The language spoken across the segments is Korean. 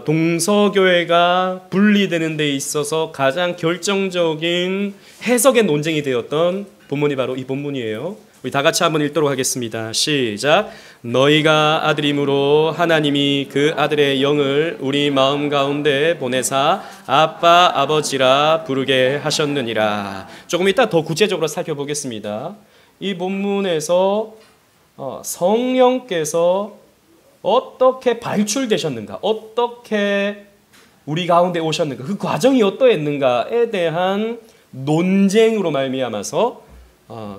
동서교회가 분리되는 데 있어서 가장 결정적인 해석의 논쟁이 되었던 본문이 바로 이 본문이에요. 우리 다 같이 한번 읽도록 하겠습니다. 시작. 너희가 아들이므로 하나님이 그 아들의 영을 우리 마음 가운데 보내사 아빠 아버지라 부르게 하셨느니라. 조금 이따 더 구체적으로 살펴보겠습니다. 이 본문에서 성령께서 어떻게 발출되셨는가, 어떻게 우리 가운데 오셨는가, 그 과정이 어떠했는가에 대한 논쟁으로 말미암아서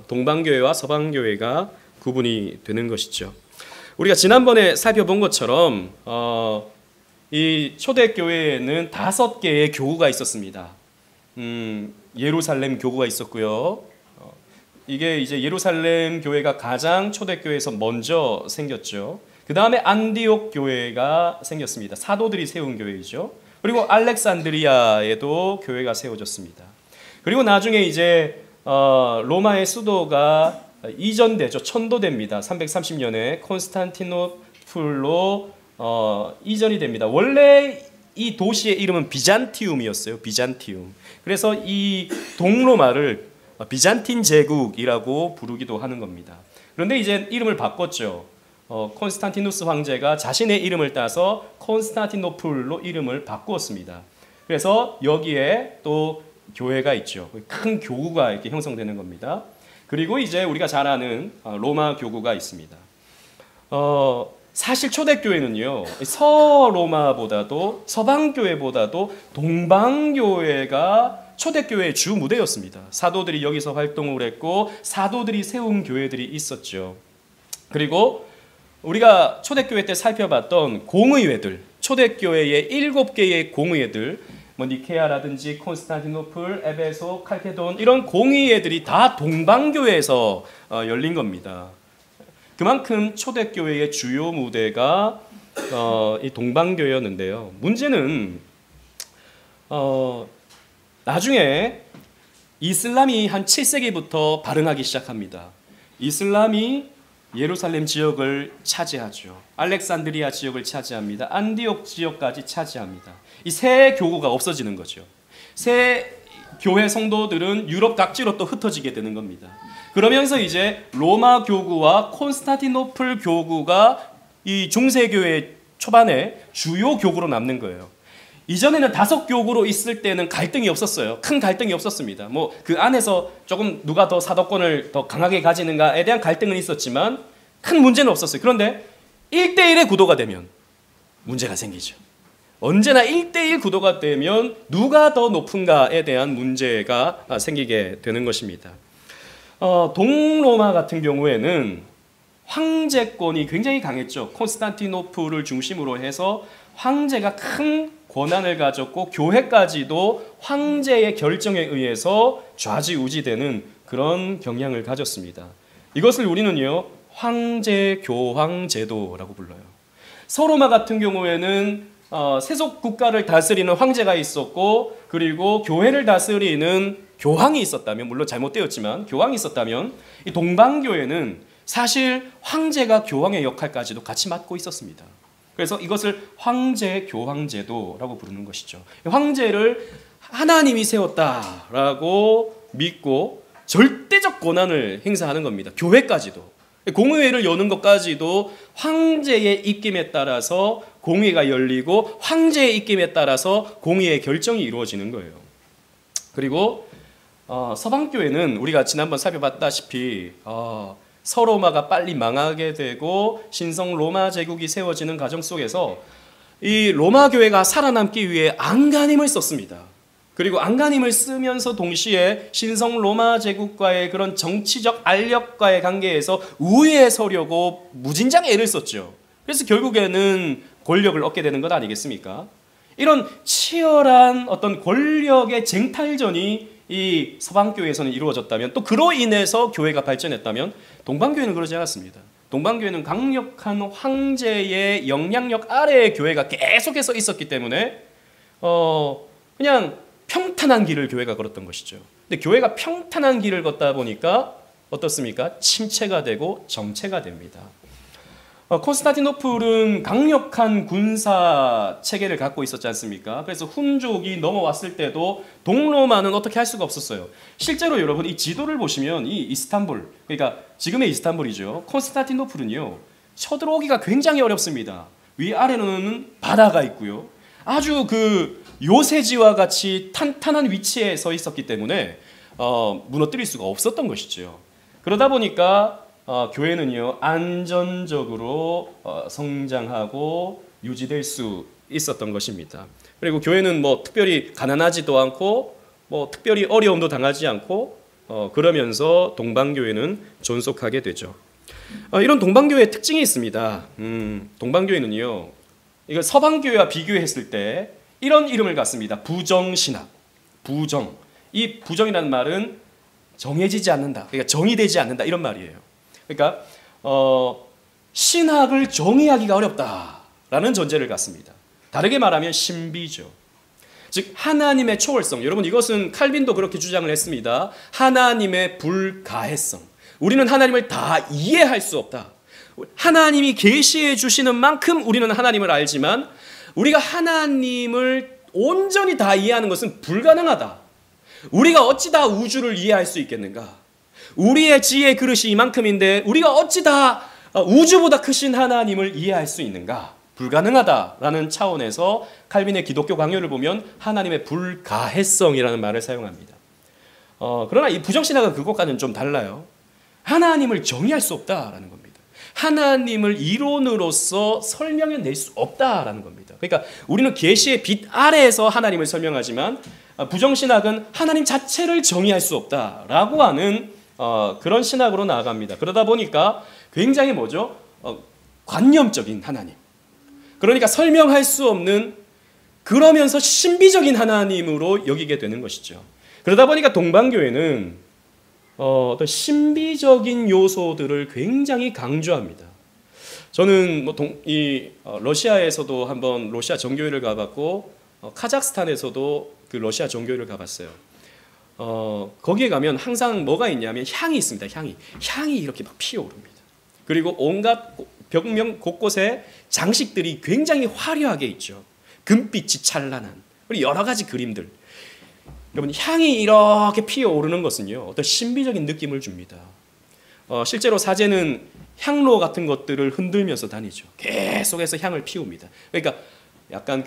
동방교회와 서방교회가 구분이 되는 것이죠. 우리가 지난번에 살펴본 것처럼 이 초대교회에는 5개의 교구가 있었습니다. 예루살렘 교구가 있었고요. 이게 이제 예루살렘 교회가 가장 초대교회에서 먼저 생겼죠. 그 다음에 안디옥 교회가 생겼습니다. 사도들이 세운 교회이죠. 그리고 알렉산드리아에도 교회가 세워졌습니다. 그리고 나중에 이제 로마의 수도가 이전되죠. 천도됩니다. 330년에 콘스탄티노플로 이전이 됩니다. 원래 이 도시의 이름은 비잔티움이었어요. 비잔티움. 그래서 이 동로마를 비잔틴 제국이라고 부르기도 하는 겁니다. 그런데 이제 이름을 바꿨죠. 콘스탄티누스 황제가 자신의 이름을 따서 콘스탄티노플로 이름을 바꾸었습니다. 그래서 여기에 또 교회가 있죠. 큰 교구가 이렇게 형성되는 겁니다. 그리고 이제 우리가 잘 아는 로마 교구가 있습니다. 사실 초대교회는요, 서로마보다도 서방교회보다도 동방교회가 초대교회의 주 무대였습니다. 사도들이 여기서 활동을 했고 사도들이 세운 교회들이 있었죠. 그리고 우리가 초대교회 때 살펴봤던 공의회들, 초대교회의 7개의 공의회들, 니케아라든지 콘스탄티노플, 에베소, 칼케돈 이런 공의회들이 다 동방교회에서 열린 겁니다. 그만큼 초대교회의 주요 무대가 이 동방교회였는데요. 문제는 나중에 이슬람이 한 7세기부터 발흥하기 시작합니다. 이슬람이 예루살렘 지역을 차지하죠. 알렉산드리아 지역을 차지합니다. 안디옥 지역까지 차지합니다. 이 세 교구가 없어지는 거죠. 세 교회 성도들은 유럽 각지로 또 흩어지게 되는 겁니다. 그러면서 이제 로마 교구와 콘스탄티노플 교구가 이 중세교회 초반에 주요 교구로 남는 거예요. 이전에는 5교구로 있을 때는 갈등이 없었어요. 큰 갈등이 없었습니다. 뭐 그 안에서 조금 누가 더 사도권을 더 강하게 가지는가에 대한 갈등은 있었지만 큰 문제는 없었어요. 그런데 1대1의 구도가 되면 문제가 생기죠. 언제나 1대1 구도가 되면 누가 더 높은가에 대한 문제가 생기게 되는 것입니다. 동로마 같은 경우에는 황제권이 굉장히 강했죠. 콘스탄티노플을 중심으로 해서 황제가 큰 권한을 가졌고 교회까지도 황제의 결정에 의해서 좌지우지되는 그런 경향을 가졌습니다. 이것을 우리는요, 황제 교황 제도라고 불러요. 서로마 같은 경우에는 세속 국가를 다스리는 황제가 있었고, 그리고 교회를 다스리는 교황이 있었다면, 물론 잘못되었지만 교황이 있었다면, 이 동방교회는 사실 황제가 교황의 역할까지도 같이 맡고 있었습니다. 그래서 이것을 황제 교황 제도라고 부르는 것이죠. 황제를 하나님이 세웠다라고 믿고 절대적 권한을 행사하는 겁니다. 교회까지도. 공의회를 여는 것까지도 황제의 입김에 따라서 공의회가 열리고 황제의 입김에 따라서 공의회의 결정이 이루어지는 거예요. 그리고 서방교회는 우리가 지난번 살펴봤다시피 서로마가 빨리 망하게 되고 신성 로마 제국이 세워지는 과정 속에서 이 로마 교회가 살아남기 위해 안간힘을 썼습니다. 그리고 안간힘을 쓰면서 동시에 신성 로마 제국과의 그런 정치적 알력과의 관계에서 우위에 서려고 무진장 애를 썼죠. 그래서 결국에는 권력을 얻게 되는 것 아니겠습니까? 이런 치열한 어떤 권력의 쟁탈전이 이 서방교회에서는 이루어졌다면, 또 그로 인해서 교회가 발전했다면, 동방교회는 그러지 않았습니다. 동방교회는 강력한 황제의 영향력 아래의 교회가 계속해서 있었기 때문에 그냥 평탄한 길을 교회가 걸었던 것이죠. 근데 교회가 평탄한 길을 걷다 보니까 어떻습니까? 침체가 되고 정체가 됩니다. 콘스탄티노플은 강력한 군사 체계를 갖고 있었지 않습니까? 그래서 훈족이 넘어왔을 때도 동로만은 어떻게 할 수가 없었어요. 실제로 여러분 이 지도를 보시면 이 이스탄불, 그러니까 지금의 이스탄불이죠. 콘스탄티노플은요, 쳐들어오기가 굉장히 어렵습니다. 위아래로는 바다가 있고요. 아주 그 요새지와 같이 탄탄한 위치에 서 있었기 때문에 무너뜨릴 수가 없었던 것이죠. 그러다 보니까 교회는요 안전적으로 성장하고 유지될 수 있었던 것입니다. 그리고 교회는 뭐 특별히 가난하지도 않고 뭐 특별히 어려움도 당하지 않고 그러면서 동방교회는 존속하게 되죠. 이런 동방교회의 특징이 있습니다. 동방교회는요 이거 서방교회와 비교했을 때 이런 이름을 갖습니다. 부정신학. 부정. 이 부정이라는 말은 정해지지 않는다. 그러니까 정의되지 않는다 이런 말이에요. 그러니까 신학을 정의하기가 어렵다라는 전제를 갖습니다. 다르게 말하면 신비죠. 즉 하나님의 초월성. 여러분 이것은 칼빈도 그렇게 주장을 했습니다. 하나님의 불가해성. 우리는 하나님을 다 이해할 수 없다. 하나님이 계시해 주시는 만큼 우리는 하나님을 알지만 우리가 하나님을 온전히 다 이해하는 것은 불가능하다. 우리가 어찌 다 우주를 이해할 수 있겠는가? 우리의 지혜의 그릇이 이만큼인데 우리가 어찌 다 우주보다 크신 하나님을 이해할 수 있는가? 불가능하다라는 차원에서 칼빈의 기독교 강요를 보면 하나님의 불가해성이라는 말을 사용합니다. 그러나 이 부정신학은 그것과는 좀 달라요. 하나님을 정의할 수 없다라는 겁니다. 하나님을 이론으로서 설명해낼 수 없다라는 겁니다. 그러니까 우리는 계시의 빛 아래에서 하나님을 설명하지만 부정신학은 하나님 자체를 정의할 수 없다라고 하는 그런 신학으로 나아갑니다. 그러다 보니까 굉장히 뭐죠? 관념적인 하나님. 그러니까 설명할 수 없는 그러면서 신비적인 하나님으로 여기게 되는 것이죠. 그러다 보니까 동방교회는 어떤 신비적인 요소들을 굉장히 강조합니다. 저는 러시아에서도 한번 러시아 정교회를 가봤고 카자흐스탄에서도 그 러시아 정교회를 가봤어요. 거기에 가면 항상 뭐가 있냐면 향이 있습니다. 향이 이렇게 막 피어오릅니다. 그리고 온갖 벽면 곳곳에 장식들이 굉장히 화려하게 있죠. 금빛이 찬란한 그리고 여러 가지 그림들. 여러분 향이 이렇게 피어오르는 것은요 어떤 신비적인 느낌을 줍니다. 실제로 사제는 향로 같은 것들을 흔들면서 다니죠. 계속해서 향을 피웁니다. 그러니까 약간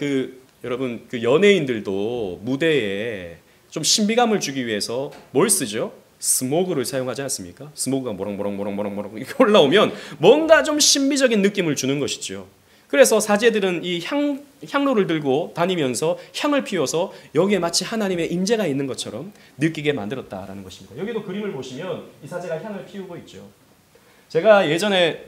여러분 연예인들도 무대에 좀 신비감을 주기 위해서 뭘 쓰죠? 스모그를 사용하지 않습니까? 스모그가 모락모락 이렇게 올라오면 뭔가 좀 신비적인 느낌을 주는 것이죠. 그래서 사제들은 이 향로를 들고 다니면서 향을 피워서 여기에 마치 하나님의 임재가 있는 것처럼 느끼게 만들었다라는 것입니다. 여기도 그림을 보시면 이 사제가 향을 피우고 있죠. 제가 예전에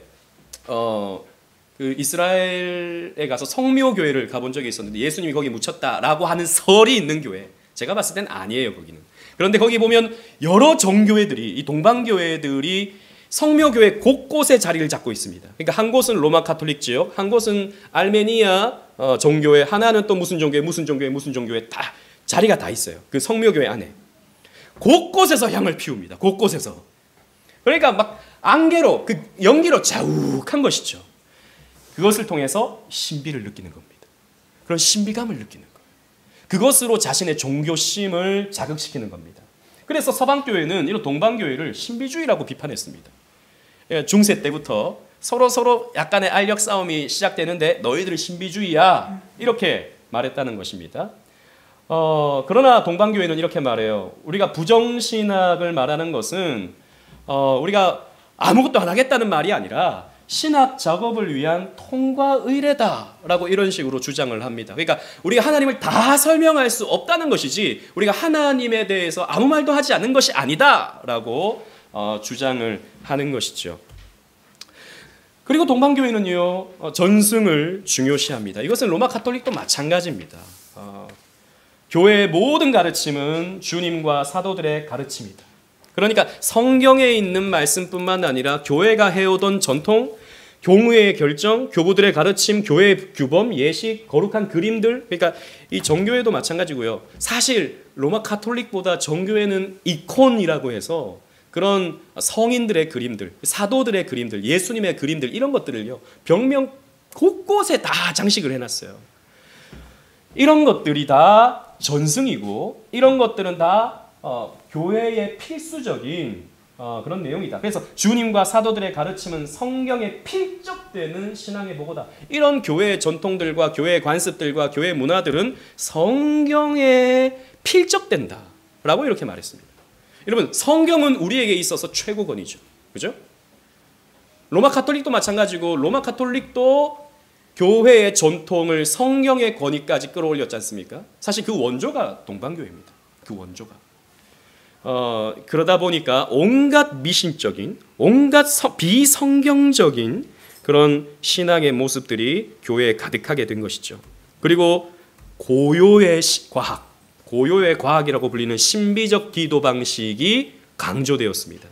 이스라엘에 가서 성묘교회를 가본 적이 있었는데 예수님이 거기 묻혔다라고 하는 설이 있는 교회. 제가 봤을 땐 아니에요, 거기는. 그런데 거기 보면 여러 정교회들이, 이 동방교회들이 성묘교회 곳곳에 자리를 잡고 있습니다. 그러니까 한 곳은 로마 카톨릭 지역, 한 곳은 알메니아 정교회, 하나는 또 무슨 종교회 다 자리가 다 있어요. 그 성묘교회 안에. 곳곳에서 향을 피웁니다. 곳곳에서. 그러니까 막 안개로, 연기로 자욱한 것이죠. 그것을 통해서 신비를 느끼는 겁니다. 그런 신비감을 느끼는 거예요. 그것으로 자신의 종교심을 자극시키는 겁니다. 그래서 서방교회는 이런 동방교회를 신비주의라고 비판했습니다. 중세 때부터 서로 약간의 알력 싸움이 시작되는데 너희들은 신비주의야 이렇게 말했다는 것입니다. 그러나 동방교회는 이렇게 말해요. 우리가 부정신학을 말하는 것은 우리가 아무것도 안 하겠다는 말이 아니라 신학 작업을 위한 통과 의례다라고 이런 식으로 주장을 합니다. 그러니까 우리가 하나님을 다 설명할 수 없다는 것이지 우리가 하나님에 대해서 아무 말도 하지 않는 것이 아니다라고 주장을 하는 것이죠. 그리고 동방교회는요 전승을 중요시합니다. 이것은 로마 카톨릭도 마찬가지입니다. 교회의 모든 가르침은 주님과 사도들의 가르침이다. 그러니까 성경에 있는 말씀뿐만 아니라 교회가 해오던 전통, 교무의 결정, 교부들의 가르침, 교회의 규범, 예식, 거룩한 그림들, 그러니까 이 정교회도 마찬가지고요. 사실 로마 카톨릭보다 정교회는 이콘이라고 해서 그런 성인들의 그림들, 사도들의 그림들, 예수님의 그림들 이런 것들을요. 벽면 곳곳에 다 장식을 해놨어요. 이런 것들이 다 전승이고 이런 것들은 다 교회의 필수적인 그런 내용이다. 그래서 주님과 사도들의 가르침은 성경에 필적되는 신앙의 보고다. 이런 교회의 전통들과 교회의 관습들과 교회의 문화들은 성경에 필적된다 라고 이렇게 말했습니다. 여러분, 성경은 우리에게 있어서 최고권이죠. 그죠? 로마 가톨릭도 마찬가지고 로마 가톨릭도 교회의 전통을 성경의 권위까지 끌어올렸지 않습니까? 사실 그 원조가 동방교회입니다. 그 원조가. 그러다 보니까 온갖 미신적인, 온갖 비성경적인 그런 신앙의 모습들이 교회에 가득하게 된 것이죠. 그리고 고요의 과학, 고요의 과학이라고 불리는 신비적 기도 방식이 강조되었습니다.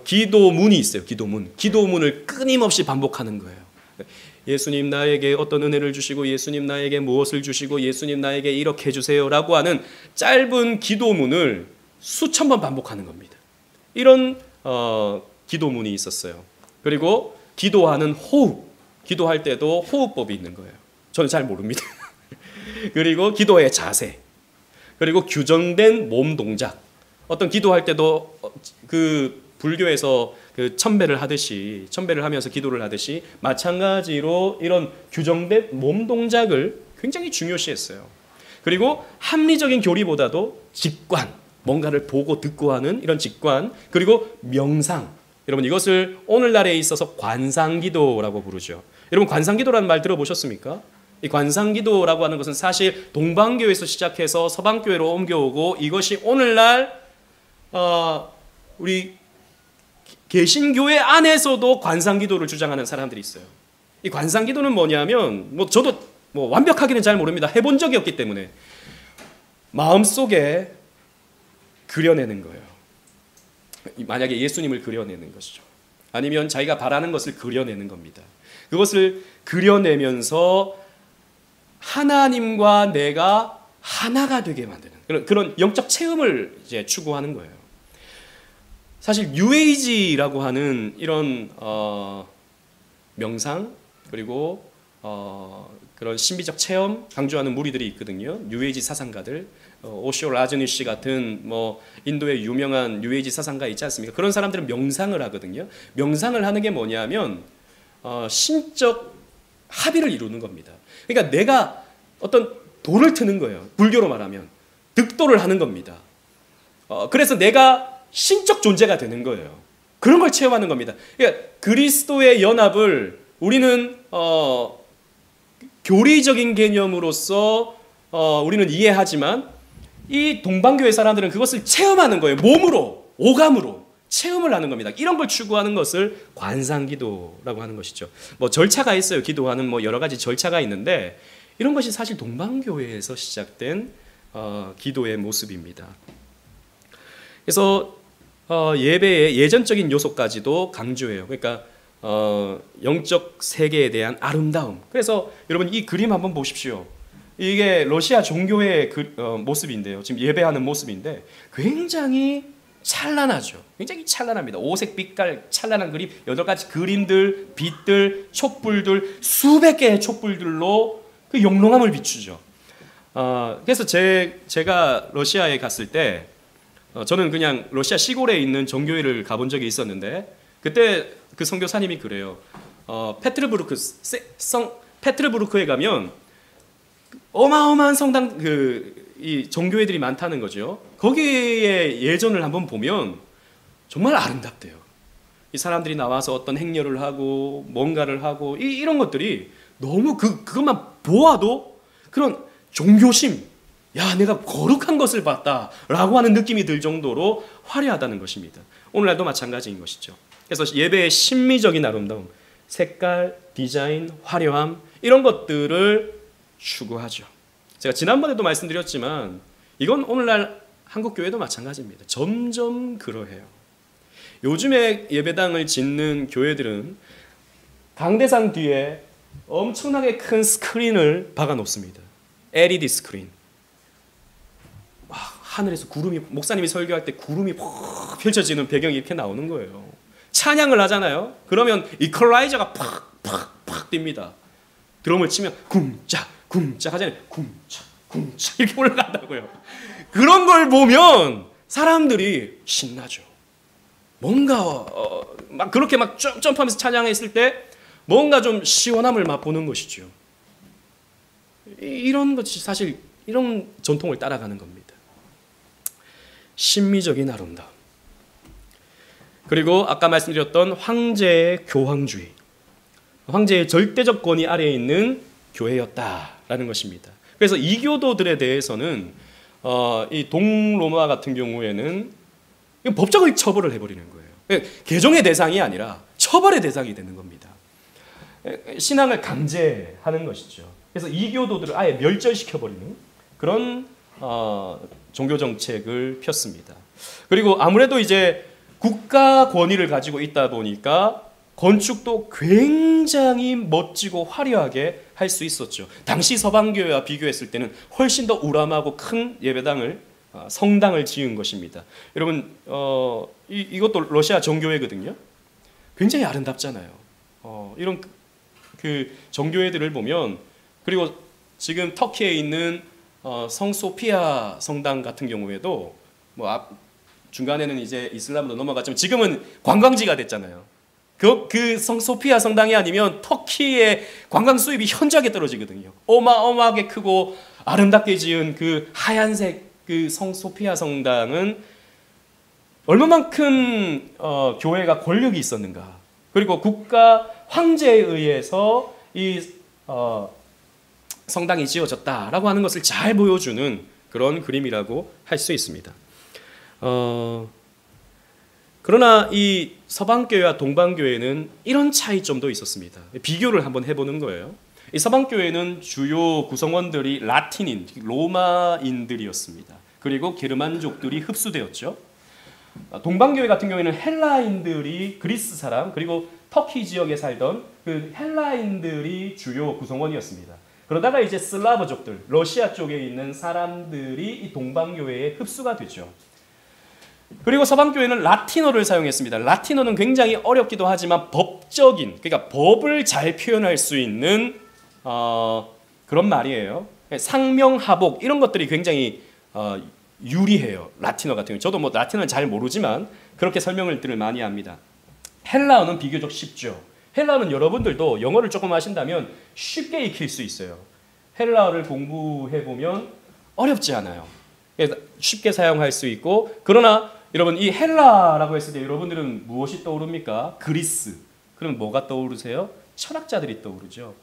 기도문이 있어요. 기도문을 끊임없이 반복하는 거예요. 예수님 나에게 어떤 은혜를 주시고 예수님 나에게 무엇을 주시고 예수님 나에게 이렇게 해주세요라고 하는 짧은 기도문을 수천 번 반복하는 겁니다. 이런 기도문이 있었어요. 그리고 기도하는 호흡, 기도할 때도 호흡법이 있는 거예요. 저는 잘 모릅니다. 그리고 기도의 자세, 그리고 규정된 몸 동작. 어떤 기도할 때도 그 불교에서 그 첨배를 하면서 기도를 하듯이 마찬가지로 이런 규정된 몸 동작을 굉장히 중요시했어요. 그리고 합리적인 교리보다도 직관, 뭔가를 보고 듣고 하는 이런 직관, 그리고 명상. 여러분, 이것을 오늘날에 있어서 관상기도라고 부르죠. 여러분, 관상기도라는 말 들어보셨습니까? 이 관상기도라고 하는 것은 사실 동방교에서 시작해서 서방교회로 옮겨오고 이것이 오늘날 우리 개신교회 안에서도 관상기도를 주장하는 사람들이 있어요. 이 관상기도는 뭐냐면 저도 완벽하게는 잘 모릅니다. 해본 적이 없기 때문에 마음속에 그려내는 거예요. 만약에 예수님을 그려내는 것이죠. 아니면 자기가 바라는 것을 그려내는 겁니다. 그것을 그려내면서 하나님과 내가 하나가 되게 만드는 그런 영적 체험을 이제 추구하는 거예요. 사실 뉴에이지라고 하는 이런 명상 그리고 그런 신비적 체험 강조하는 무리들이 있거든요. 뉴에이지 사상가들, 오시오 라즈니시 같은 인도의 유명한 뉴에이지 사상가 있지 않습니까? 그런 사람들은 명상을 하거든요. 명상을 하는 게 뭐냐면 신적 합의를 이루는 겁니다. 그러니까 내가 어떤 도를 트는 거예요. 불교로 말하면 득도를 하는 겁니다. 그래서 내가 신적 존재가 되는 거예요. 그런 걸 체험하는 겁니다. 그러니까 그리스도의 연합을 우리는 교리적인 개념으로서 우리는 이해하지만 이 동방교회 사람들은 그것을 체험하는 거예요. 몸으로, 오감으로 체험을 하는 겁니다. 이런 걸 추구하는 것을 관상기도라고 하는 것이죠. 절차가 있어요. 기도하는 여러 가지 절차가 있는데 이런 것이 사실 동방교회에서 시작된 기도의 모습입니다. 그래서 예배의 예전적인 요소까지도 강조해요. 그러니까 영적 세계에 대한 아름다움. 그래서 여러분 이 그림 한번 보십시오. 이게 러시아 종교의 모습인데요. 지금 예배하는 모습인데 굉장히 찬란하죠. 굉장히 찬란합니다. 오색 빛깔 찬란한 그림, 8가지 그림들, 빛들, 촛불들, 수백 개의 촛불들로 그 영롱함을 비추죠. 그래서 제가 러시아에 갔을 때 저는 그냥 러시아 시골에 있는 정교회를 가본 적이 있었는데 그때 그 선교사님이 그래요. 페트르부르크에 가면 어마어마한 성당 이 정교회들이 많다는 거죠. 거기에 예전을 한번 보면 정말 아름답대요. 이 사람들이 나와서 어떤 행렬을 하고 뭔가를 하고 이런 것들이 너무 그것만 보아도 그런 종교심, 야 내가 거룩한 것을 봤다라고 하는 느낌이 들 정도로 화려하다는 것입니다. 오늘날도 마찬가지인 것이죠. 그래서 예배의 신미적인 아름다움, 색깔, 디자인, 화려함 이런 것들을 추구하죠. 제가 지난번에도 말씀드렸지만 이건 오늘날 한국교회도 마찬가지입니다. 점점 그러해요. 요즘에 예배당을 짓는 교회들은 강대상 뒤에 엄청나게 큰 스크린을 박아 놓습니다. LED 스크린. 하늘에서 구름이, 목사님이 설교할 때 구름이 퍽 펼쳐지는 배경이 이렇게 나오는 거예요. 찬양을 하잖아요. 그러면 이퀄라이저가 팍팍팍 뜁니다. 드럼을 치면 굼짝 굼짝 하잖아요. 굼짝 굼짝 이렇게 올라간다고요. 그런 걸 보면 사람들이 신나죠. 뭔가 막 그렇게 막 점프하면서 찬양했을 때 뭔가 좀 시원함을 맛보는 것이죠. 이런 것이 사실 이런 전통을 따라가는 겁니다. 신미적인 아름다움. 그리고 아까 말씀드렸던 황제의 교황주의. 황제의 절대적 권위 아래에 있는 교회였다라는 것입니다. 그래서 이교도들에 대해서는 이 동로마 같은 경우에는 법적인 처벌을 해버리는 거예요. 개종의 대상이 아니라 처벌의 대상이 되는 겁니다. 신앙을 강제하는 것이죠. 그래서 이교도들을 아예 멸절시켜버리는 그런 종교 정책을 폈습니다. 그리고 아무래도 이제 국가 권위를 가지고 있다 보니까 건축도 굉장히 멋지고 화려하게 할 수 있었죠. 당시 서방교회와 비교했을 때는 훨씬 더 우람하고 큰 예배당을 성당을 지은 것입니다. 여러분 이것도 러시아 정교회거든요. 굉장히 아름답잖아요. 이런 그 정교회들을 보면, 그리고 지금 터키에 있는 성 소피아 성당 같은 경우에도 뭐 중간에는 이제 이슬람으로 넘어갔지만 지금은 관광지가 됐잖아요. 그 성 소피아 성당이 아니면 터키의 관광 수입이 현저하게 떨어지거든요. 어마어마하게 크고 아름답게 지은 그 하얀색 그 성 소피아 성당은 얼마만큼 교회가 권력이 있었는가. 그리고 국가 황제에 의해서 이 성당이 지어졌다라고 하는 것을 잘 보여주는 그런 그림이라고 할 수 있습니다. 그러나 이 서방교회와 동방교회는 이런 차이점도 있었습니다. 비교를 한번 해보는 거예요. 이 서방교회는 주요 구성원들이 라틴인, 로마인들이었습니다. 그리고 게르만족들이 흡수되었죠. 동방교회 같은 경우에는 헬라인들이 그리스 사람, 그리고 터키 지역에 살던 그 헬라인들이 주요 구성원이었습니다. 그러다가 이제 슬라브족들, 러시아 쪽에 있는 사람들이 이 동방교회에 흡수가 되죠. 그리고 서방교회는 라틴어를 사용했습니다. 라틴어는 굉장히 어렵기도 하지만 법적인, 그러니까 법을 잘 표현할 수 있는 그런 말이에요. 상명하복 이런 것들이 굉장히 유리해요. 라틴어 같은 경우. 저도 뭐 라틴어는 잘 모르지만 그렇게 설명을 많이 합니다. 헬라어는 비교적 쉽죠. 헬라어는 여러분들도 영어를 조금 하신다면 쉽게 익힐 수 있어요. 헬라어를 공부해보면 어렵지 않아요. 쉽게 사용할 수 있고, 그러나 여러분 이 헬라라고 했을 때 여러분들은 무엇이 떠오릅니까? 그리스. 그럼 뭐가 떠오르세요? 철학자들이 떠오르죠.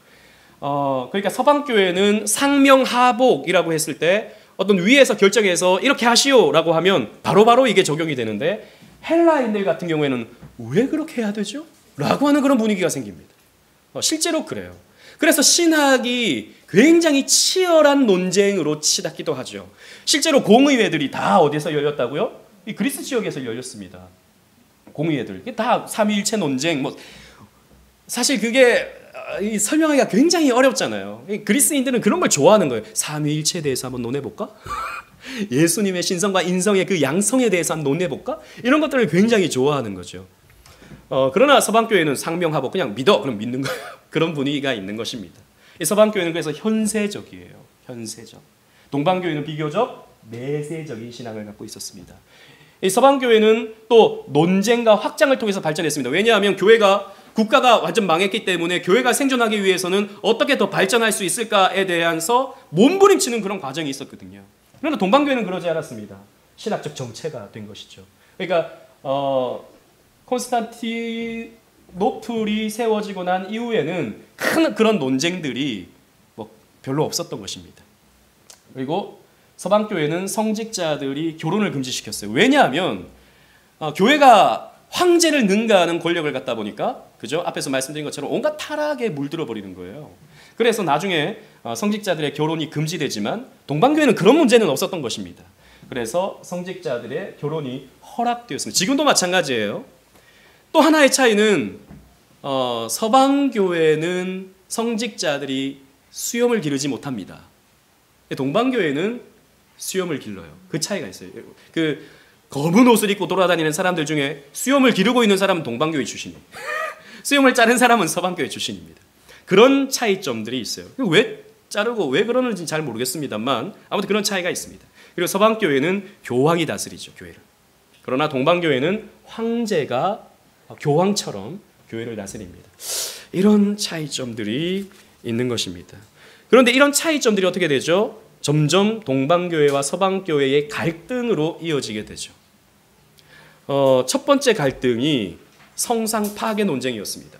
그러니까 서방교회는 상명하복이라고 했을 때 어떤 위에서 결정해서 이렇게 하시오라고 하면 바로바로 이게 적용이 되는데, 헬라인들 같은 경우에는 왜 그렇게 해야 되죠? 라고 하는 그런 분위기가 생깁니다. 실제로 그래요. 그래서 신학이 굉장히 치열한 논쟁으로 치닫기도 하죠. 실제로 공의회들이 다 어디서 열렸다고요? 이 그리스 지역에서 열렸습니다. 공의회들. 다 삼위일체 논쟁. 사실 그게 설명하기가 굉장히 어렵잖아요. 그리스인들은 그런 걸 좋아하는 거예요. 삼위일체에 대해서 한번 논해볼까? 예수님의 신성과 인성의 그 양성에 대해서 한번 논해볼까? 이런 것들을 굉장히 좋아하는 거죠. 그러나 서방교회는 상명하복, 그냥 믿어, 그럼 믿는 거예요. 그런 분위기가 있는 것입니다. 이 서방교회는 그래서 현세적이에요. 현세적. 동방교회는 비교적 내세적인 신앙을 갖고 있었습니다. 이 서방교회는 또 논쟁과 확장을 통해서 발전했습니다. 왜냐하면 국가가 완전 망했기 때문에 교회가 생존하기 위해서는 어떻게 더 발전할 수 있을까에 대해서 몸부림치는 그런 과정이 있었거든요. 그러나 동방교회는 그러지 않았습니다. 신학적 정체가 된 것이죠. 그러니까 콘스탄티노플이 세워지고 난 이후에는 큰 그런 논쟁들이 별로 없었던 것입니다. 그리고 서방교회는 성직자들이 결혼을 금지시켰어요. 왜냐하면 교회가 황제를 능가하는 권력을 갖다 보니까, 그죠? 앞에서 말씀드린 것처럼 온갖 타락에 물들어 버리는 거예요. 그래서 나중에 성직자들의 결혼이 금지되지만 동방교회는 그런 문제는 없었던 것입니다. 그래서 성직자들의 결혼이 허락되었습니다. 지금도 마찬가지예요. 또 하나의 차이는 서방교회는 성직자들이 수염을 기르지 못합니다. 동방교회는 수염을 길러요. 그 차이가 있어요. 그 검은 옷을 입고 돌아다니는 사람들 중에 수염을 기르고 있는 사람은 동방교회 출신이에요. 수염을 자른 사람은 서방교회 출신입니다. 그런 차이점들이 있어요. 왜 자르고 왜 그러는지 잘 모르겠습니다만 아무튼 그런 차이가 있습니다. 그리고 서방교회는 교황이 다스리죠, 교회를. 그러나 동방교회는 황제가 교황처럼 교회를 다스립니다. 이런 차이점들이 있는 것입니다. 그런데 이런 차이점들이 어떻게 되죠? 점점 동방교회와 서방교회의 갈등으로 이어지게 되죠. 첫 번째 갈등이 성상 파괴 논쟁이었습니다.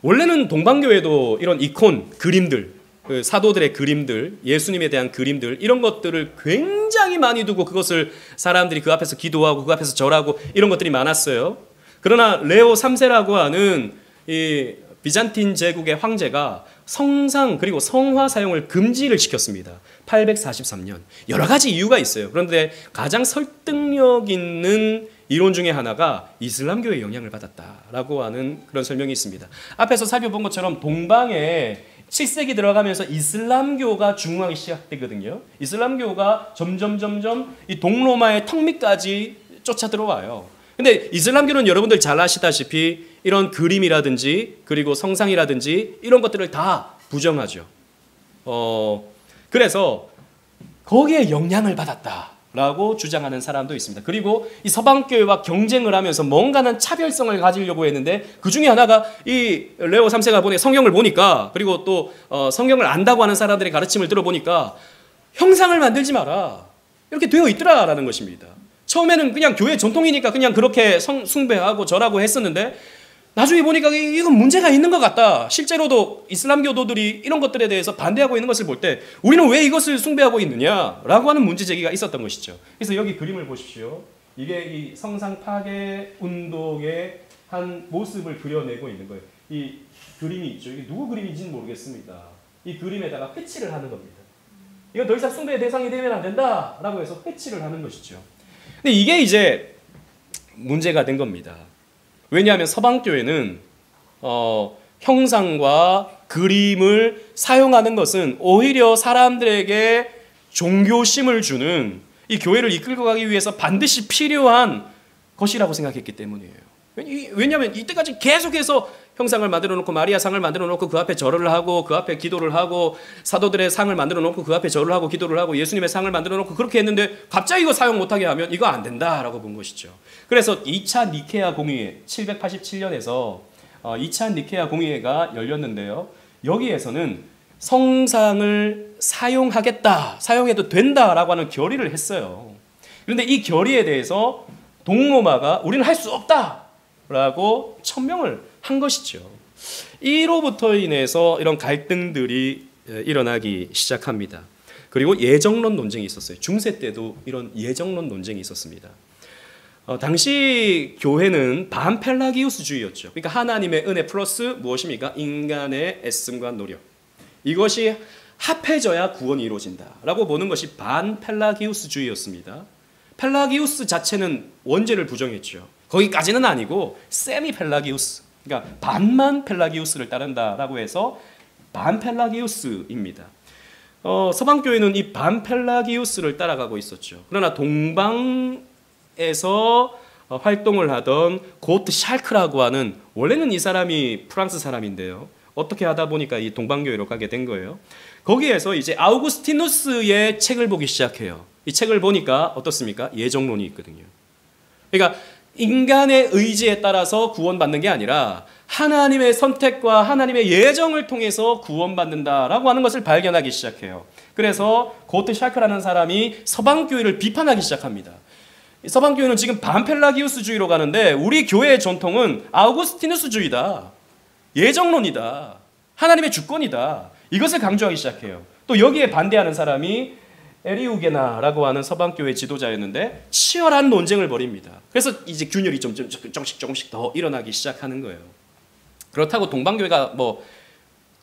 원래는 동방교회도 이런 이콘, 그림들, 그 사도들의 그림들, 예수님에 대한 그림들 이런 것들을 굉장히 많이 두고 그것을 사람들이 그 앞에서 기도하고 그 앞에서 절하고 이런 것들이 많았어요. 그러나 레오 3세라고 하는 이 비잔틴 제국의 황제가 성상 그리고 성화 사용을 금지를 시켰습니다. 843년. 여러 가지 이유가 있어요. 그런데 가장 설득력 있는 이론 중에 하나가 이슬람교의 영향을 받았다라고 하는 그런 설명이 있습니다. 앞에서 살펴본 것처럼 동방에 7세기 들어가면서 이슬람교가 중흥하기 시작되거든요. 이슬람교가 점점 이 동로마의 턱 밑까지 쫓아 들어와요. 근데 이슬람교는 여러분들 잘 아시다시피 이런 그림이라든지 그리고 성상이라든지 이런 것들을 다 부정하죠. 그래서 거기에 영향을 받았다라고 주장하는 사람도 있습니다. 그리고 이 서방교회와 경쟁을 하면서 뭔가는 차별성을 가지려고 했는데 그 중에 하나가 이 레오 3세가 보내 성경을 보니까 그리고 또 성경을 안다고 하는 사람들의 가르침을 들어보니까 형상을 만들지 마라. 이렇게 되어 있더라라는 것입니다. 처음에는 그냥 교회 전통이니까 그냥 그렇게 숭배하고 절하고 했었는데 나중에 보니까 이건 문제가 있는 것 같다. 실제로도 이슬람교도들이 이런 것들에 대해서 반대하고 있는 것을 볼 때 우리는 왜 이것을 숭배하고 있느냐라고 하는 문제 제기가 있었던 것이죠. 그래서 여기 그림을 보십시오. 이게 이 성상 파괴 운동의 한 모습을 그려내고 있는 거예요. 이 그림이 있죠. 이게 누구 그림인지는 모르겠습니다. 이 그림에다가 패치를 하는 겁니다. 이건 더 이상 숭배의 대상이 되면 안 된다라고 해서 패치를 하는 것이죠. 근데 이게 이제 문제가 된 겁니다. 왜냐하면 서방교회는 형상과 그림을 사용하는 것은 오히려 사람들에게 종교심을 주는 이 교회를 이끌고 가기 위해서 반드시 필요한 것이라고 생각했기 때문이에요. 왜냐하면 이때까지 계속해서 형상을 만들어 놓고 마리아 상을 만들어 놓고 그 앞에 절을 하고 그 앞에 기도를 하고 사도들의 상을 만들어 놓고 그 앞에 절을 하고 기도를 하고 예수님의 상을 만들어 놓고 그렇게 했는데 갑자기 이거 사용 못하게 하면 이거 안 된다라고 본 것이죠. 그래서 2차 니케아 공의회 787년에서 2차 니케아 공의회가 열렸는데요. 여기에서는 성상을 사용하겠다, 사용해도 된다라고 하는 결의를 했어요. 그런데 이 결의에 대해서 동로마가 우리는 할 수 없다라고 천명을 한 것이죠. 이로부터 인해서 이런 갈등들이 일어나기 시작합니다. 그리고 예정론 논쟁이 있었어요. 중세 때도 이런 예정론 논쟁이 있었습니다. 당시 교회는 반펠라기우스주의였죠. 그러니까 하나님의 은혜 플러스 무엇입니까? 인간의 애씀과 노력. 이것이 합해져야 구원이 이루어진다라고 보는 것이 반펠라기우스주의였습니다. 펠라기우스 자체는 원죄를 부정했죠. 거기까지는 아니고 세미 펠라기우스, 그러니까 반만 펠라기우스를 따른다라고 해서 반펠라기우스입니다. 서방교회는 이 반펠라기우스를 따라가고 있었죠. 그러나 동방에서 활동을 하던 고트 샬크라고 하는, 원래는 이 사람이 프랑스 사람인데요. 어떻게 하다 보니까 이 동방교회로 가게 된 거예요. 거기에서 이제 아우구스티누스의 책을 보기 시작해요. 이 책을 보니까 어떻습니까? 예정론이 있거든요. 그러니까 인간의 의지에 따라서 구원받는 게 아니라 하나님의 선택과 하나님의 예정을 통해서 구원받는다라고 하는 것을 발견하기 시작해요. 그래서 고트 샬크라는 사람이 서방교회를 비판하기 시작합니다. 서방교회는 지금 반펠라기우스주의로 가는데 우리 교회의 전통은 아우구스티누스주의다. 예정론이다. 하나님의 주권이다. 이것을 강조하기 시작해요. 또 여기에 반대하는 사람이 에리우게나라고 하는 서방교회 지도자였는데 치열한 논쟁을 벌입니다. 그래서 이제 균열이 조금씩 더 일어나기 시작하는 거예요. 그렇다고 동방교회가 뭐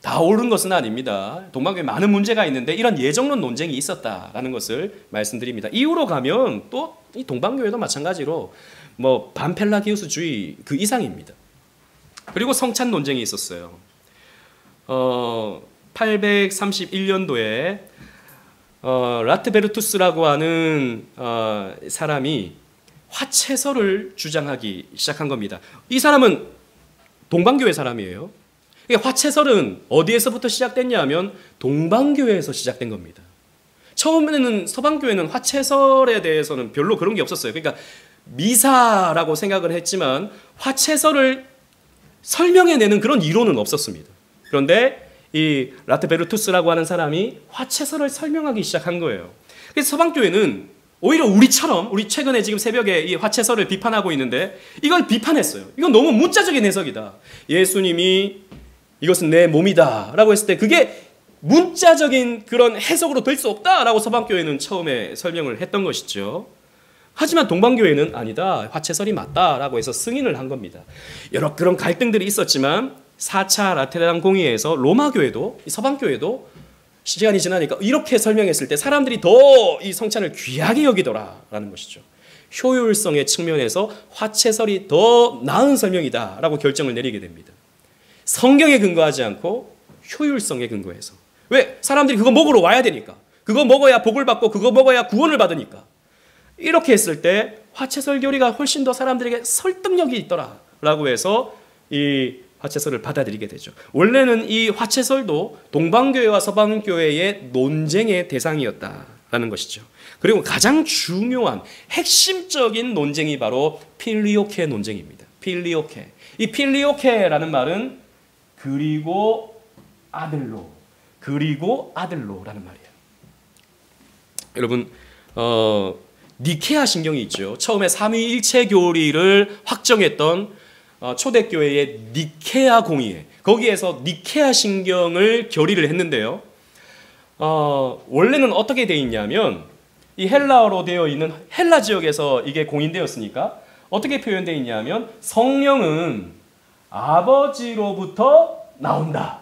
다 옳은 것은 아닙니다. 동방교회 많은 문제가 있는데 이런 예정론 논쟁이 있었다라는 것을 말씀드립니다. 이후로 가면 또 이 동방교회도 마찬가지로 뭐 반펠라기우스주의 그 이상입니다. 그리고 성찬 논쟁이 있었어요. 831년도에 라트베르투스라고 하는 사람이 화채설을 주장하기 시작한 겁니다. 이 사람은 동방교회 사람이에요. 화채설은 어디에서부터 시작됐냐 하면 동방교회에서 시작된 겁니다. 처음에는 서방교회는 화채설에 대해서는 별로 그런 게 없었어요. 그러니까 미사라고 생각을 했지만 화채설을 설명해내는 그런 이론은 없었습니다. 그런데 이 라트베르투스라고 하는 사람이 화채설을 설명하기 시작한 거예요. 그래서 서방교회는 오히려 우리처럼, 우리 최근에 지금 새벽에 이 화채설을 비판하고 있는데 이걸 비판했어요. 이건 너무 문자적인 해석이다. 예수님이 이것은 내 몸이다 라고 했을 때 그게 문자적인 그런 해석으로 될 수 없다 라고 서방교회는 처음에 설명을 했던 것이죠. 하지만 동방교회는 아니다, 화채설이 맞다 라고 해서 승인을 한 겁니다. 여러 그런 갈등들이 있었지만 4차 라테란 공의회에서 로마교회도 서방교회도 시간이 지나니까 이렇게 설명했을 때 사람들이 더 이 성찬을 귀하게 여기더라라는 것이죠. 효율성의 측면에서 화채설이 더 나은 설명이다라고 결정을 내리게 됩니다. 성경에 근거하지 않고 효율성에 근거해서. 왜? 사람들이 그거 먹으러 와야 되니까. 그거 먹어야 복을 받고 그거 먹어야 구원을 받으니까. 이렇게 했을 때 화채설 교리가 훨씬 더 사람들에게 설득력이 있더라라고 해서 이 화채설을 받아들이게 되죠. 원래는 이 화채설도 동방교회와 서방교회의 논쟁의 대상이었다라는 것이죠. 그리고 가장 중요한 핵심적인 논쟁이 바로 필리오케 논쟁입니다. 필리오케. 이 필리오케라는 말은 그리고 아들로, 그리고 아들로라는 말이에요. 여러분, 니케아 신경이 있죠. 처음에 삼위일체 교리를 확정했던 초대교회의 니케아 공의회, 거기에서 니케아 신경을 결의를 했는데요. 원래는 어떻게 되어 있냐면 이 헬라어로 되어 있는 헬라 지역에서 이게 공인되었으니까 어떻게 표현되어 있냐면 성령은 아버지로부터 나온다.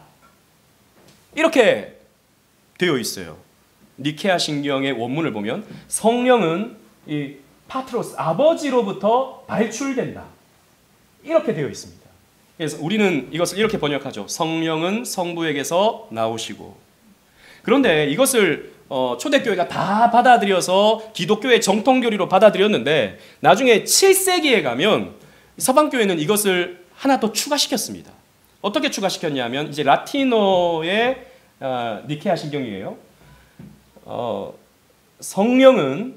이렇게 되어 있어요. 니케아 신경의 원문을 보면 성령은 이 파트로스, 아버지로부터 발출된다. 이렇게 되어 있습니다. 그래서 우리는 이것을 이렇게 번역하죠. 성령은 성부에게서 나오시고. 그런데 이것을 초대교회가 다 받아들여서 기독교의 정통교리로 받아들였는데 나중에 7세기에 가면 서방교회는 이것을 하나 더 추가시켰습니다. 어떻게 추가시켰냐면 이제 라틴어의 니케아 신경이에요. 성령은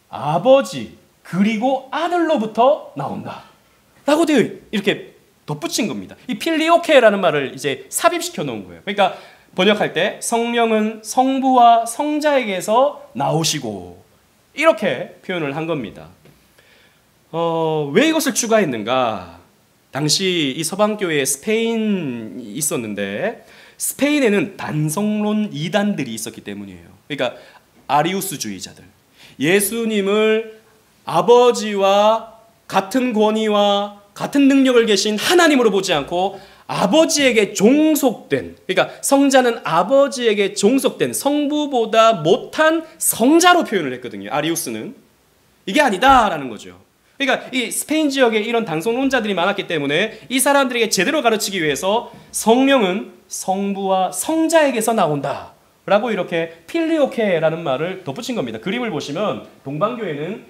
아버지 그리고 아들로부터 나온다 라고 되어 이렇게 덧붙인 겁니다. 이 필리오케라는 말을 이제 삽입시켜 놓은 거예요. 그러니까 번역할 때 성령은 성부와 성자에게서 나오시고 이렇게 표현을 한 겁니다. 왜 이것을 추가했는가? 당시 이 서방교회에 스페인이 있었는데 스페인에는 단성론 이단들이 있었기 때문이에요. 그러니까 아리우스주의자들. 예수님을 아버지와 같은 권위와 같은 능력을 계신 하나님으로 보지 않고 아버지에게 종속된, 그러니까 성자는 아버지에게 종속된 성부보다 못한 성자로 표현을 했거든요. 아리우스는. 이게 아니다라는 거죠. 그러니까 이 스페인 지역에 이런 당성론자들이 많았기 때문에 이 사람들에게 제대로 가르치기 위해서 성령은 성부와 성자에게서 나온다 라고 이렇게 필리오케라는 말을 덧붙인 겁니다. 그림을 보시면 동방교회는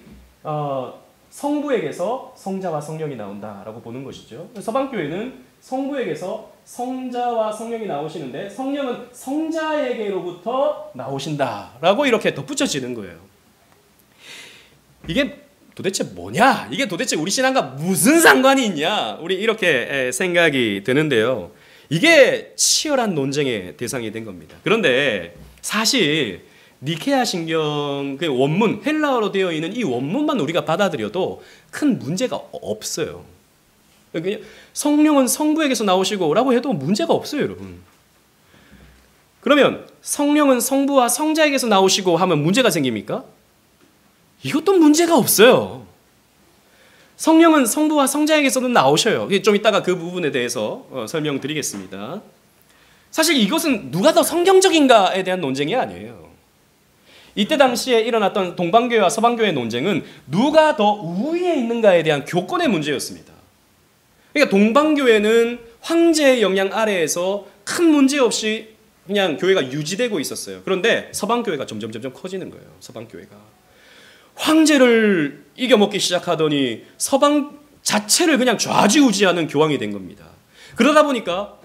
성부에게서 성자와 성령이 나온다라고 보는 것이죠. 서방교회는 성부에게서 성자와 성령이 나오시는데 성령은 성자에게로부터 나오신다라고 이렇게 덧붙여지는 거예요. 이게 도대체 뭐냐? 이게 도대체 우리 신앙과 무슨 상관이 있냐? 우리 이렇게 생각이 드는데요. 이게 치열한 논쟁의 대상이 된 겁니다. 그런데 사실 니케아 신경 그 원문, 헬라어로 되어 있는 이 원문만 우리가 받아들여도 큰 문제가 없어요. 성령은 성부에게서 나오시고 라고 해도 문제가 없어요, 여러분. 그러면 성령은 성부와 성자에게서 나오시고 하면 문제가 생깁니까? 이것도 문제가 없어요. 성령은 성부와 성자에게서도 나오셔요. 좀 이따가 그 부분에 대해서 설명드리겠습니다. 사실 이것은 누가 더 성경적인가에 대한 논쟁이 아니에요. 이때 당시에 일어났던 동방교회와 서방교회의 논쟁은 누가 더 우위에 있는가에 대한 교권의 문제였습니다. 그러니까 동방교회는 황제의 영향 아래에서 큰 문제 없이 그냥 교회가 유지되고 있었어요. 그런데 서방 교회가 점점 커지는 거예요. 서방 교회가 황제를 이겨먹기 시작하더니 서방 자체를 그냥 좌지우지하는 교황이 된 겁니다. 그러다 보니까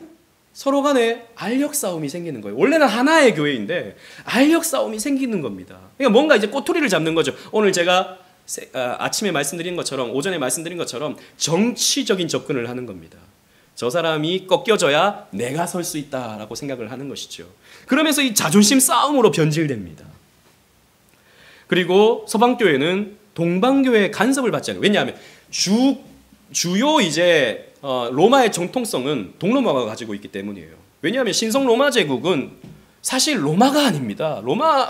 서로 간에 알력 싸움이 생기는 거예요. 원래는 하나의 교회인데 알력 싸움이 생기는 겁니다. 그러니까 뭔가 이제 꼬투리를 잡는 거죠. 오늘 제가 아침에 말씀드린 것처럼, 오전에 말씀드린 것처럼 정치적인 접근을 하는 겁니다. 저 사람이 꺾여져야 내가 설 수 있다라고 생각을 하는 것이죠. 그러면서 이 자존심 싸움으로 변질됩니다. 그리고 서방교회는 동방교회의 간섭을 받지 않아요. 왜냐하면 주요 이제 로마의 정통성은 동로마가 가지고 있기 때문이에요. 왜냐하면 신성 로마 제국은 사실 로마가 아닙니다.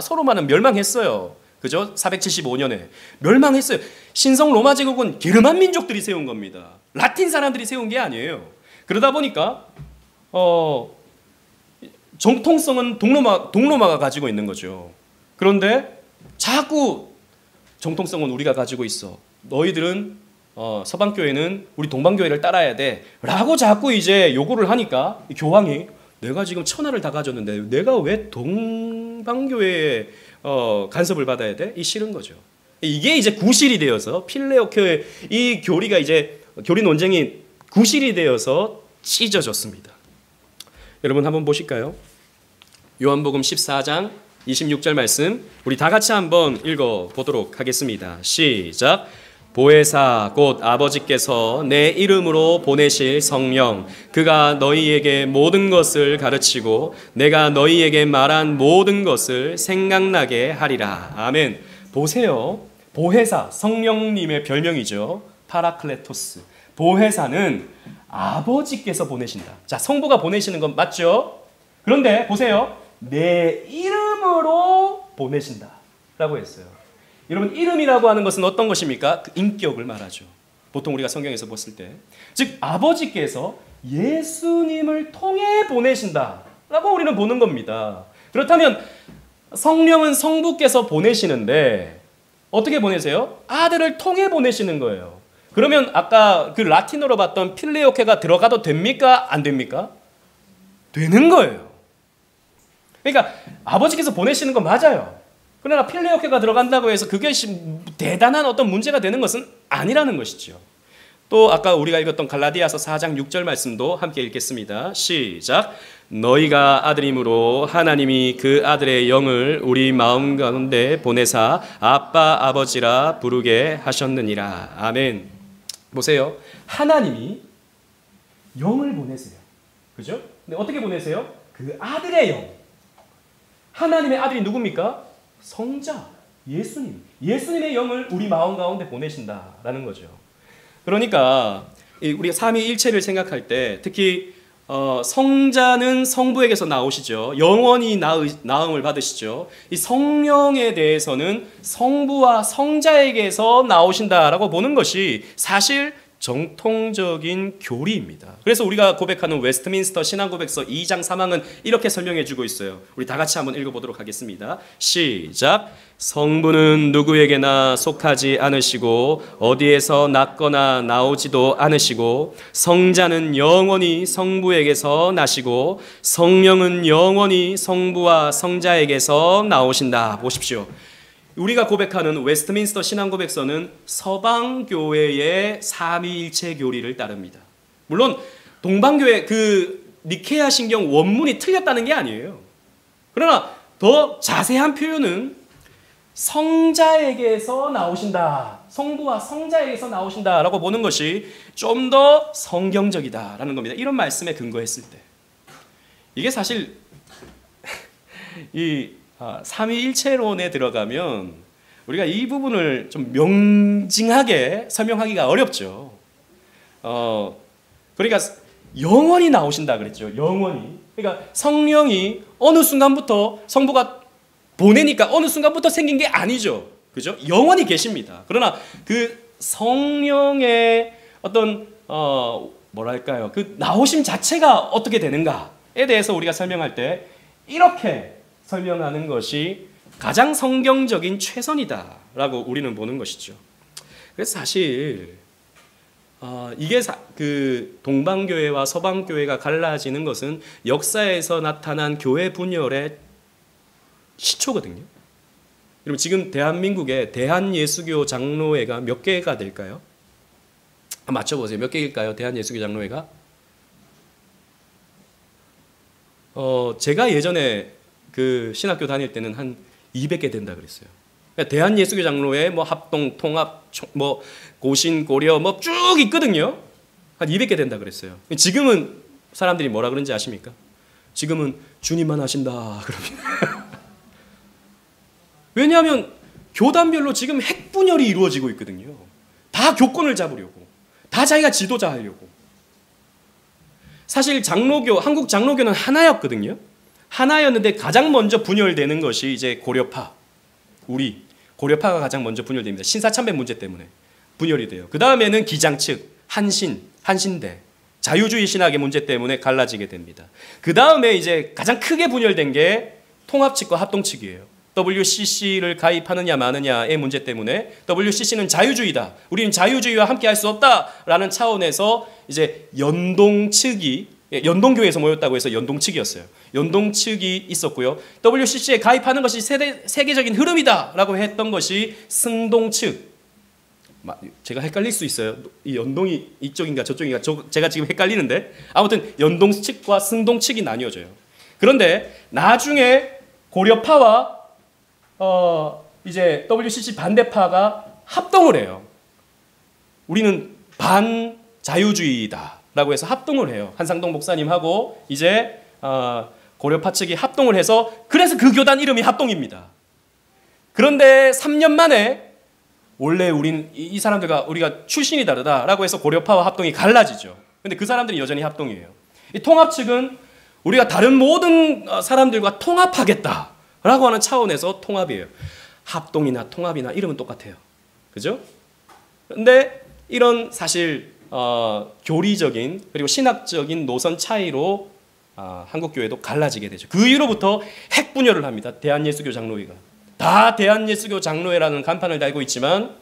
서로마는 멸망했어요. 그죠? 475년에 멸망했어요. 신성 로마 제국은 게르만 민족들이 세운 겁니다. 라틴 사람들이 세운 게 아니에요. 그러다 보니까 정통성은 동로마가 가지고 있는 거죠. 그런데 자꾸 정통성은 우리가 가지고 있어. 너희들은 서방교회는 우리 동방교회를 따라야 돼 라고 자꾸 이제 요구를 하니까 교황이 내가 지금 천하를 다 가졌는데 내가 왜 동방교회에 간섭을 받아야 돼? 이 싫은 거죠. 이게 이제 구실이 되어서 필레오교회 이 교리 논쟁이 구실이 되어서 찢어졌습니다. 여러분 한번 보실까요? 요한복음 14장 26절 말씀 우리 다 같이 한번 읽어보도록 하겠습니다. 시작. 보혜사 곧 아버지께서 내 이름으로 보내실 성령 그가 너희에게 모든 것을 가르치고 내가 너희에게 말한 모든 것을 생각나게 하리라. 아멘. 보세요. 보혜사 성령님의 별명이죠. 파라클레토스. 보혜사는 아버지께서 보내신다. 자, 성부가 보내시는 건 맞죠? 그런데 보세요. 내 이름으로 보내신다 라고 했어요. 여러분 이름이라고 하는 것은 어떤 것입니까? 그 인격을 말하죠. 보통 우리가 성경에서 봤을 때 즉 아버지께서 예수님을 통해 보내신다 라고 우리는 보는 겁니다. 그렇다면 성령은 성부께서 보내시는데 어떻게 보내세요? 아들을 통해 보내시는 거예요. 그러면 아까 그 라틴어로 봤던 필레오케가 들어가도 됩니까? 안 됩니까? 되는 거예요. 그러니까 아버지께서 보내시는 건 맞아요. 그러나 필레오케가 들어간다고 해서 그게 대단한 어떤 문제가 되는 것은 아니라는 것이죠. 또 아까 우리가 읽었던 갈라디아서 4장 6절 말씀도 함께 읽겠습니다. 시작. 너희가 아들임으로 하나님이 그 아들의 영을 우리 마음 가운데 보내사 아빠 아버지라 부르게 하셨느니라. 아멘. 보세요. 하나님이 영을 보내세요. 그죠? 근데 어떻게 보내세요? 그 아들의 영. 하나님의 아들이 누굽니까? 성자, 예수님. 예수님의 영을 우리 마음 가운데 보내신다라는 거죠. 그러니까 우리가 삼위일체를 생각할 때 특히 성자는 성부에게서 나오시죠. 영원히 나음을 받으시죠. 이 성령에 대해서는 성부와 성자에게서 나오신다라고 보는 것이 사실 정통적인 교리입니다. 그래서 우리가 고백하는 웨스트민스터 신앙고백서 2장 3항은 이렇게 설명해 주고 있어요. 우리 다 같이 한번 읽어보도록 하겠습니다. 시작. 성부는 누구에게나 속하지 않으시고 어디에서 났거나 나오지도 않으시고 성자는 영원히 성부에게서 나시고 성령은 영원히 성부와 성자에게서 나오신다. 보십시오. 우리가 고백하는 웨스트민스터 신앙고백서는 서방교회의 삼위일체 교리를 따릅니다. 물론 동방교회 그 니케아 신경 원문이 틀렸다는 게 아니에요. 그러나 더 자세한 표현은 성자에게서 나오신다. 성부와 성자에게서 나오신다라고 보는 것이 좀 더 성경적이다라는 겁니다. 이런 말씀에 근거했을 때. 이게 사실 이 삼위일체론에 들어가면 우리가 이 부분을 좀 명징하게 설명하기가 어렵죠. 그러니까 영원히 나오신다 그랬죠. 영원히. 그러니까 성령이 어느 순간부터 성부가 보내니까 어느 순간부터 생긴 게 아니죠. 그죠? 영원히 계십니다. 그러나 그 성령의 어떤 뭐랄까요? 그 나오심 자체가 어떻게 되는가에 대해서 우리가 설명할 때 이렇게 설명하는 것이 가장 성경적인 최선이다라고 우리는 보는 것이죠. 그래서 사실 이게 그 동방교회와 서방교회가 갈라지는 것은 역사에서 나타난 교회 분열의 시초거든요. 여러분 지금 대한민국에 대한예수교 장로회가 몇 개가 될까요? 맞춰보세요. 몇 개일까요? 대한예수교 장로회가? 제가 예전에 그 신학교 다닐 때는 한 200개 된다 그랬어요. 그러니까 대한예수교 장로회 뭐 합동, 통합, 뭐 고신, 고려 뭐 쭉 있거든요. 한 200개 된다 그랬어요. 지금은 사람들이 뭐라 그런지 아십니까? 지금은 주님만 하신다 그럽니다. 왜냐하면 교단별로 지금 핵분열이 이루어지고 있거든요. 다 교권을 잡으려고, 다 자기가 지도자 하려고. 사실 장로교, 한국 장로교는 하나였거든요. 하나였는데 가장 먼저 분열되는 것이 이제 고려파, 우리 고려파가 가장 먼저 분열됩니다. 신사참배 문제 때문에 분열이 돼요. 그 다음에는 기장측, 한신대, 자유주의 신학의 문제 때문에 갈라지게 됩니다. 그 다음에 이제 가장 크게 분열된 게 통합측과 합동측이에요. WCC를 가입하느냐 마느냐의 문제 때문에 WCC는 자유주의다. 우리는 자유주의와 함께 할 수 없다라는 차원에서 이제 연동측이, 연동교회에서 모였다고 해서 연동측이었어요. 연동측이 있었고요. WCC에 가입하는 것이 세계적인 흐름이다라고 했던 것이 승동측. 제가 헷갈릴 수 있어요. 이 연동이 이쪽인가 저쪽인가 제가 지금 헷갈리는데 아무튼 연동측과 승동측이 나뉘어져요. 그런데 나중에 고려파와 이제 WCC 반대파가 합동을 해요. 우리는 반자유주의다라고 해서 합동을 해요. 한상동 목사님하고 이제 고려파 측이 합동을 해서 그래서 그 교단 이름이 합동입니다. 그런데 3년 만에 원래 우린 이 사람들과 우리가 출신이 다르다라고 해서 고려파와 합동이 갈라지죠. 근데 그 사람들이 여전히 합동이에요. 이 통합 측은 우리가 다른 모든 사람들과 통합하겠다라고 하는 차원에서 통합이에요. 합동이나 통합이나 이름은 똑같아요. 그죠? 근데 이런 사실 교리적인 그리고 신학적인 노선 차이로 한국교회도 갈라지게 되죠. 그 이후로부터 핵분열을 합니다. 대한예수교 장로회가. 다 대한예수교 장로회라는 간판을 달고 있지만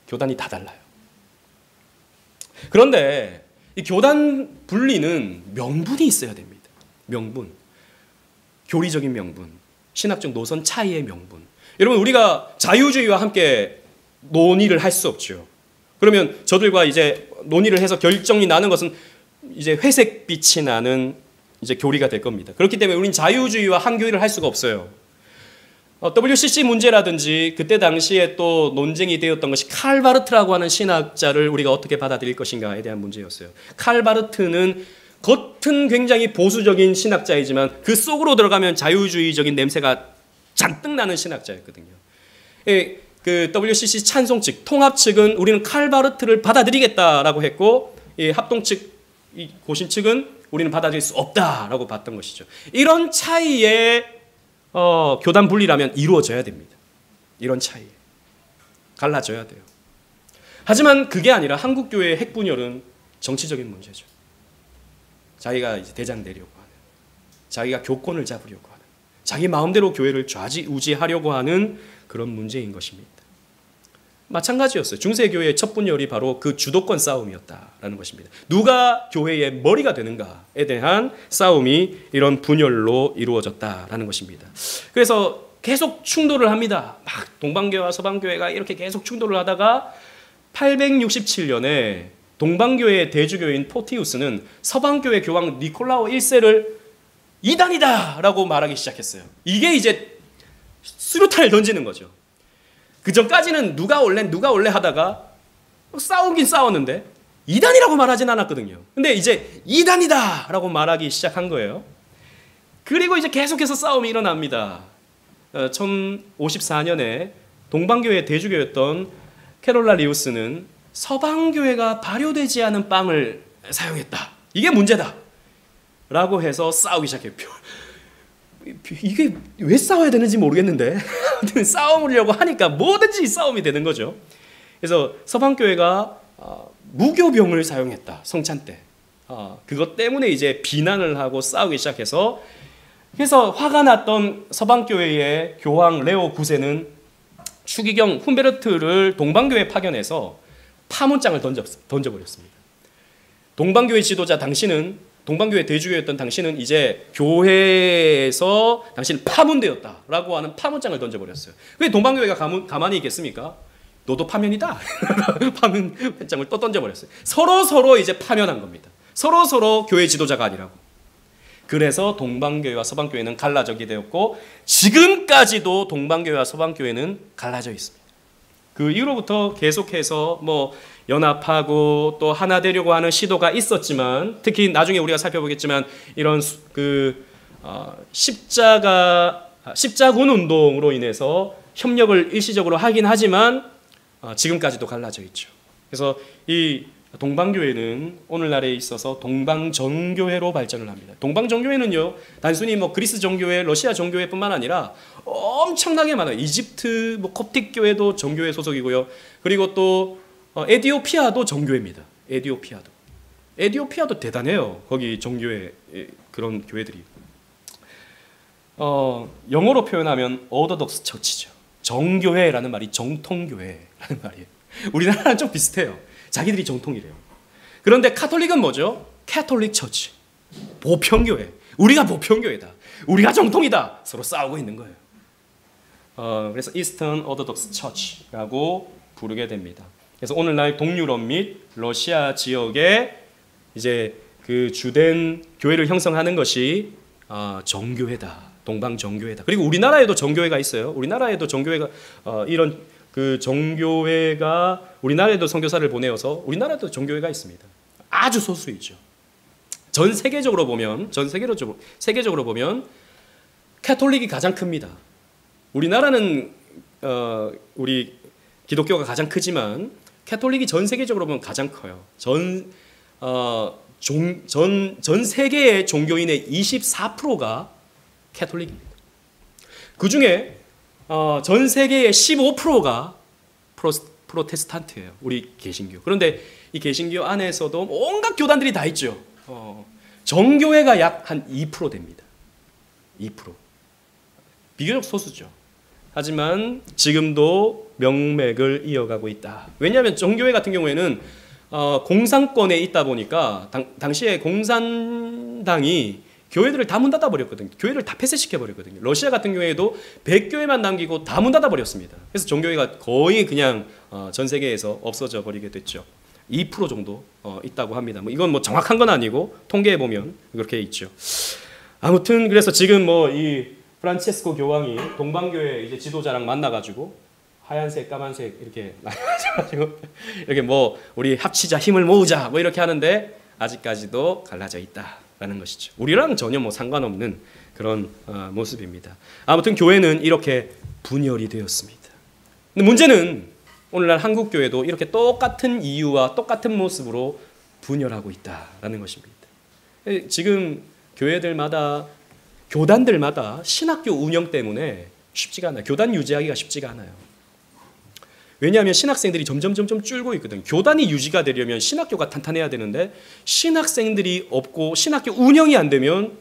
교단이 다 달라요. 그런데 이 교단 분리는 명분이 있어야 됩니다. 명분. 교리적인 명분. 신학적 노선 차이의 명분. 여러분 우리가 자유주의와 함께 논의를 할 수 없죠. 그러면 저들과 이제 논의를 해서 결정이 나는 것은 이제 회색빛이 나는 이제 교리가 될 겁니다. 그렇기 때문에 우리는 자유주의와 한교회를 할 수가 없어요. WCC 문제라든지 그때 당시에 또 논쟁이 되었던 것이 칼바르트라고 하는 신학자를 우리가 어떻게 받아들일 것인가에 대한 문제였어요. 칼바르트는 겉은 굉장히 보수적인 신학자이지만 그 속으로 들어가면 자유주의적인 냄새가 잔뜩 나는 신학자였거든요. 그 WCC 찬송 측, 통합 측은 우리는 칼바르트를 받아들이겠다라고 했고 합동 측, 고신 측은 우리는 받아들일 수 없다라고 봤던 것이죠. 이런 차이의 교단 분리라면 이루어져야 됩니다. 이런 차이. 갈라져야 돼요. 하지만 그게 아니라 한국교회의 핵분열은 정치적인 문제죠. 자기가 이제 대장 되려고 하는, 자기가 교권을 잡으려고 하는, 자기 마음대로 교회를 좌지우지하려고 하는 그런 문제인 것입니다. 마찬가지였어요. 중세교회의 첫 분열이 바로 그 주도권 싸움이었다라는 것입니다. 누가 교회의 머리가 되는가에 대한 싸움이 이런 분열로 이루어졌다라는 것입니다. 그래서 계속 충돌을 합니다. 막 동방교회와 서방교회가 이렇게 계속 충돌을 하다가 867년에 동방교회의 대주교인 포티우스는 서방교회 교황 니콜라오 1세를 이단이다라고 말하기 시작했어요. 이게 이제 수류탄을 던지는 거죠. 그 전까지는 누가 올래 하다가 싸우긴 싸웠는데 이단이라고 말하진 않았거든요. 근데 이제 이단이다라고 말하기 시작한 거예요. 그리고 이제 계속해서 싸움이 일어납니다. 1054년에 동방교회 대주교였던 캐롤라 리우스는 서방교회가 발효되지 않은 빵을 사용했다. 이게 문제다. 라고 해서 싸우기 시작해요. 이게 왜 싸워야 되는지 모르겠는데 싸우려고 하니까 뭐든지 싸움이 되는 거죠. 그래서 서방교회가 무교병을 사용했다. 성찬 때. 그것 때문에 이제 비난을 하고 싸우기 시작해서 그래서 화가 났던 서방교회의 교황 레오 9세는 추기경 훈베르트를 동방교회에 파견해서 파문장을 던져버렸습니다. 동방교회 지도자 당신은, 동방교회 대주교였던 당신은 이제 교회에서 당신은 파문되었다라고 하는 파문장을 던져버렸어요. 왜 동방교회가 가만히 있겠습니까? 너도 파면이다. 파문장을 또 던져버렸어요. 서로 이제 파면한 겁니다. 서로 교회 지도자가 아니라고. 그래서 동방교회와 서방교회는 갈라져게 되었고 지금까지도 동방교회와 서방교회는 갈라져 있습니다. 그 이후로부터 계속해서 뭐 연합하고 또 하나 되려고 하는 시도가 있었지만, 특히 나중에 우리가 살펴보겠지만 이런 십자군 운동으로 인해서 협력을 일시적으로 하긴 하지만 지금까지도 갈라져 있죠. 그래서 이 동방교회는 오늘날에 있어서 동방정교회로 발전을 합니다. 동방정교회는요, 단순히 뭐 그리스 정교회, 러시아 정교회뿐만 아니라 엄청나게 많아요. 이집트, 뭐 콥틱 교회도 정교회 소속이고요. 그리고 또 에디오피아도 정교회입니다. 에디오피아도 대단해요. 거기 정교회 그런 교회들이. 영어로 표현하면 오더독스 처치죠. 정교회라는 말이 정통교회라는 말이에요. 우리나라랑 좀 비슷해요. 자기들이 정통이래요. 그런데 카톨릭은 뭐죠? 캐톨릭 처치, 보편교회. 우리가 보편교회다, 우리가 정통이다, 서로 싸우고 있는 거예요. 그래서 이스턴 오더독스 처치라고 부르게 됩니다. 그래서 오늘날 동유럽 및 러시아 지역에 이제 그 주된 교회를 형성하는 것이 정교회다, 동방정교회다. 그리고 우리나라에도 정교회가 있어요. 우리나라에도 정교회가 이런 그 정교회가 우리나라에도 선교사를 보내어서 우리나라에도 정교회가 있습니다. 아주 소수이죠. 전 세계적으로 보면 캐톨릭이 가장 큽니다. 우리나라는 우리 기독교가 가장 크지만 캐톨릭이 전 세계적으로 보면 가장 커요. 전 세계의 종교인의 24%가 캐톨릭입니다. 그 중에 전 세계의 15%가 프로테스탄트예요. 우리 개신교. 그런데 이 개신교 안에서도 온갖 교단들이 다 있죠. 정교회가 약 한 2% 됩니다. 2%. 비교적 소수죠. 하지만 지금도 명맥을 이어가고 있다. 왜냐하면 정교회 같은 경우에는 공산권에 있다 보니까 당시에 공산당이 교회들을 다 문 닫아 버렸거든요. 교회를 다 폐쇄시켜 버렸거든요. 러시아 같은 경우에도 100교회만 남기고 다 문 닫아 버렸습니다. 그래서 정교회가 거의 그냥 전 세계에서 없어져 버리게 됐죠. 2% 정도 있다고 합니다. 뭐 이건 뭐 정확한 건 아니고 통계해 보면 그렇게 있죠. 아무튼 그래서 지금 뭐 이 프란체스코 교황이 동방교회 이제 지도자랑 만나가지고 하얀색, 까만색 이렇게 나눠가지고 이렇게 뭐 우리 합치자, 힘을 모으자 뭐 이렇게 하는데 아직까지도 갈라져 있다라는 것이죠. 우리랑 전혀 뭐 상관없는 그런 모습입니다. 아무튼 교회는 이렇게 분열이 되었습니다. 근데 문제는 오늘날 한국 교회도 이렇게 똑같은 이유와 똑같은 모습으로 분열하고 있다라는 것입니다. 지금 교회들마다 교단들마다 신학교 운영 때문에 쉽지가 않아요. 교단 유지하기가 쉽지가 않아요. 왜냐하면 신학생들이 점점 줄고 있거든요. 교단이 유지가 되려면 신학교가 탄탄해야 되는데 신학생들이 없고 신학교 운영이 안 되면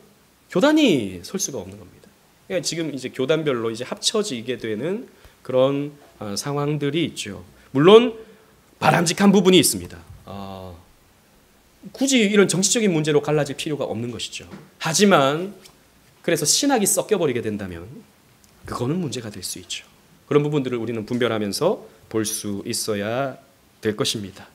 교단이 설 수가 없는 겁니다. 그러니까 지금 이제 교단별로 이제 합쳐지게 되는 그런 상황들이 있죠. 물론 바람직한 부분이 있습니다. 굳이 이런 정치적인 문제로 갈라질 필요가 없는 것이죠. 하지만 그래서 신학이 섞여버리게 된다면 그거는 문제가 될 수 있죠. 그런 부분들을 우리는 분별하면서 볼 수 있어야 될 것입니다.